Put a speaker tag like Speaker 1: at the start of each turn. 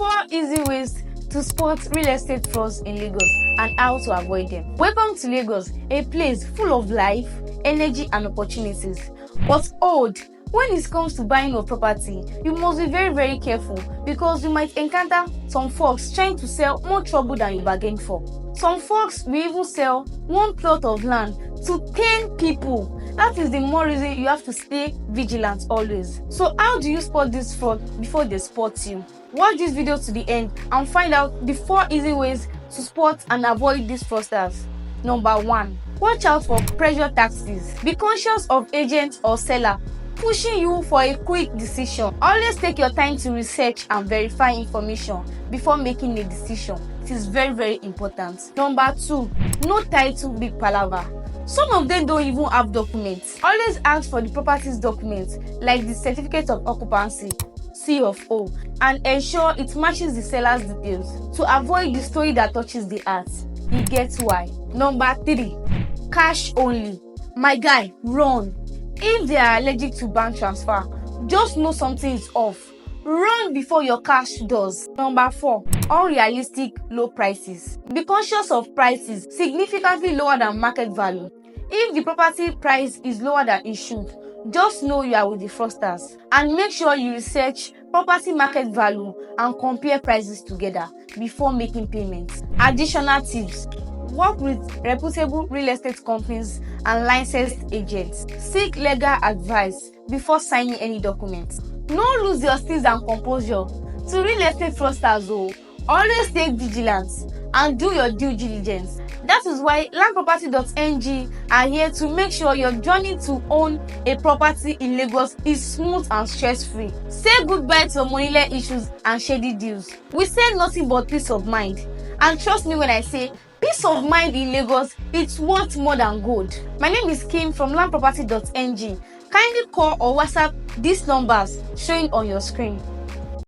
Speaker 1: 4 easy ways to spot real estate frauds in Lagos and how to avoid them. Welcome to Lagos, a place full of life, energy and opportunities. But hold, when it comes to buying a property, you must be very careful because you might encounter some folks trying to sell more trouble than you bargained for. Some folks will even sell one plot of land to 10 people. That is the more reason you have to stay vigilant always. So how do you spot this fraud before they spot you? Watch this video to the end and find out the 4 easy ways to spot and avoid these fraudsters. Number 1. Watch out for pressure tactics. Be conscious of agent or seller pushing you for a quick decision. Always take your time to research and verify information before making a decision. It is very important. Number 2. No title big palaver. Some of them don't even have documents. Always ask for the property's documents like the certificate of occupancy, C of O, and ensure it matches the seller's details to avoid the story that touches the heart. You get why. Number 3. Cash only. My guy, run. If they are allergic to bank transfer, just know something is off. Run before your cash does. Number 4. Unrealistic low prices. Be conscious of prices significantly lower than market value. If the property price is lower than it should, just know you are with the fraudsters, and make sure you research property market value and compare prices together before making payments. Additional tips: work with reputable real estate companies and licensed agents. Seek legal advice before signing any documents. No lose your steeze and composure to real estate fraudsters. Always stay vigilant and do your due diligence. That is why landproperty.ng are here to make sure your journey to own a property in Lagos is smooth and stress-free. Say goodbye to money issues and shady deals. We say nothing but peace of mind. And trust me when I say peace of mind in Lagos, it's worth more than gold. My name is Kim from landproperty.ng. Kindly call or WhatsApp these numbers showing on your screen.